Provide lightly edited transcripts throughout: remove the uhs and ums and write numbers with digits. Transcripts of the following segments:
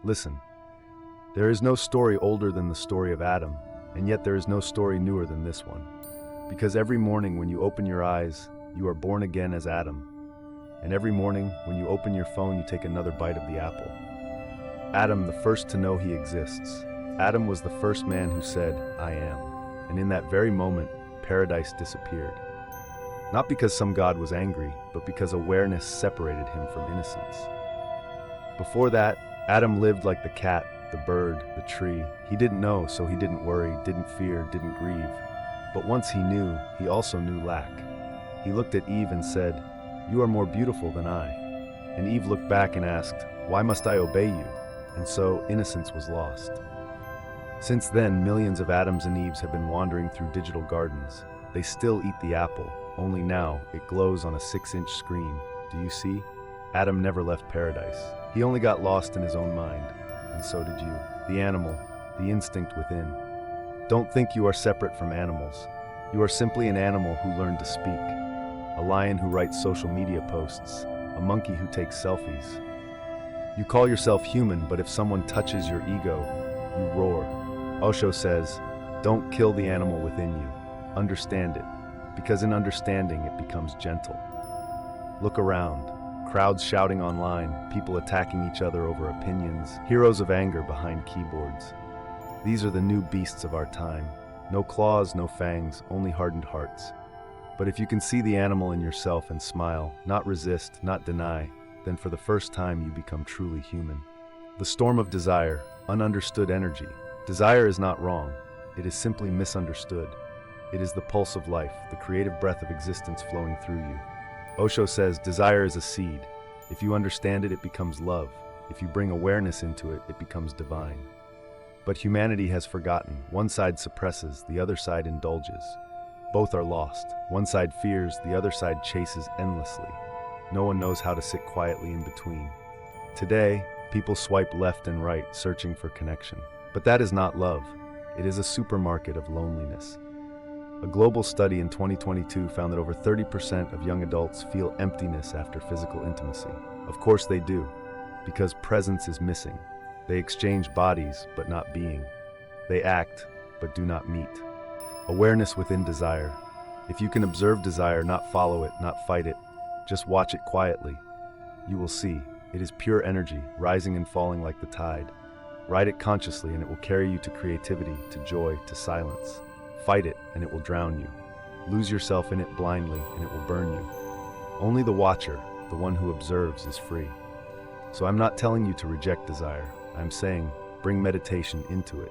Listen, there is no story older than the story of Adam, and yet there is no story newer than this one. Because every morning when you open your eyes, you are born again as Adam. And every morning when you open your phone, you take another bite of the apple. Adam, the first to know he exists. Adam was the first man who said, "I am." And in that very moment, paradise disappeared. Not because some god was angry, but because awareness separated him from innocence. Before that, Adam lived like the cat, the bird, the tree. He didn't know, so he didn't worry, didn't fear, didn't grieve. But once he knew, he also knew lack. He looked at Eve and said, "You are more beautiful than I." And Eve looked back and asked, "Why must I obey you?" And so innocence was lost. Since then, millions of Adams and Eves have been wandering through digital gardens. They still eat the apple, only now it glows on a 6-inch screen. Do you see? Adam never left paradise. He only got lost in his own mind. And so did you. The animal, the instinct within. Don't think you are separate from animals. You are simply an animal who learned to speak. A lion who writes social media posts. A monkey who takes selfies. You call yourself human, but if someone touches your ego, you roar. Osho says, don't kill the animal within you. Understand it, because in understanding it becomes gentle. Look around. Crowds shouting online, people attacking each other over opinions, heroes of anger behind keyboards. These are the new beasts of our time. No claws, no fangs, only hardened hearts. But if you can see the animal in yourself and smile, not resist, not deny, then for the first time you become truly human. The storm of desire, ununderstood energy. Desire is not wrong. It is simply misunderstood. It is the pulse of life, the creative breath of existence flowing through you. Osho says desire is a seed. If you understand it, it becomes love. If you bring awareness into it, it becomes divine. But humanity has forgotten. One side suppresses, the other side indulges. Both are lost. One side fears, the other side chases endlessly. No one knows how to sit quietly in between. Today, people swipe left and right, searching for connection. But that is not love. It is a supermarket of loneliness. A global study in 2022 found that over 30% of young adults feel emptiness after physical intimacy. Of course they do, because presence is missing. They exchange bodies, but not being. They act, but do not meet. Awareness within desire. If you can observe desire, not follow it, not fight it, just watch it quietly, you will see it is pure energy, rising and falling like the tide. Ride it consciously and it will carry you to creativity, to joy, to silence. Fight it and it will drown you. Lose yourself in it blindly and it will burn you. Only the watcher, the one who observes, is free. So I'm not telling you to reject desire. I'm saying bring meditation into it.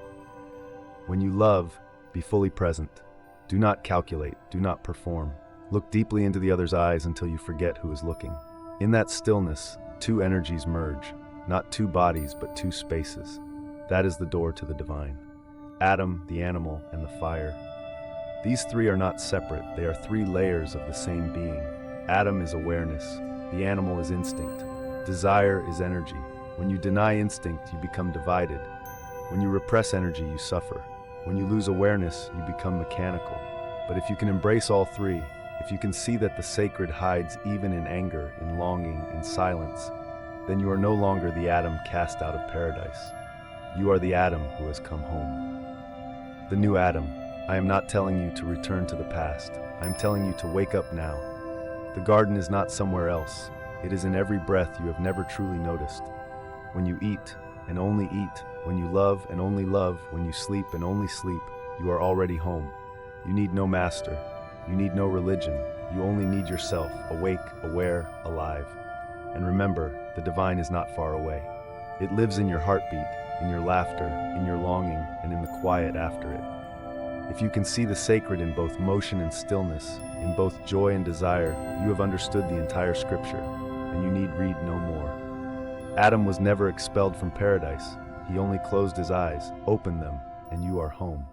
When you love, be fully present. Do not calculate, do not perform. Look deeply into the other's eyes until you forget who is looking. In that stillness, two energies merge, not two bodies but two spaces. That is the door to the divine. Adam, the animal, and the fire. These three are not separate, they are three layers of the same being. Adam is awareness, the animal is instinct, desire is energy. When you deny instinct, you become divided. When you repress energy, you suffer. When you lose awareness, you become mechanical. But if you can embrace all three, if you can see that the sacred hides even in anger, in longing, in silence, then you are no longer the Adam cast out of paradise. You are the Adam who has come home. The new Adam. I am not telling you to return to the past. I am telling you to wake up now. The garden is not somewhere else. It is in every breath you have never truly noticed. When you eat and only eat, when you love and only love, when you sleep and only sleep, you are already home. You need no master. You need no religion. You only need yourself, awake, aware, alive. And remember, the divine is not far away. It lives in your heartbeat, in your laughter, in your longing, and in the quiet after it. If you can see the sacred in both motion and stillness, in both joy and desire, you have understood the entire scripture, and you need read no more. Adam was never expelled from paradise. He only closed his eyes, opened them, and you are home.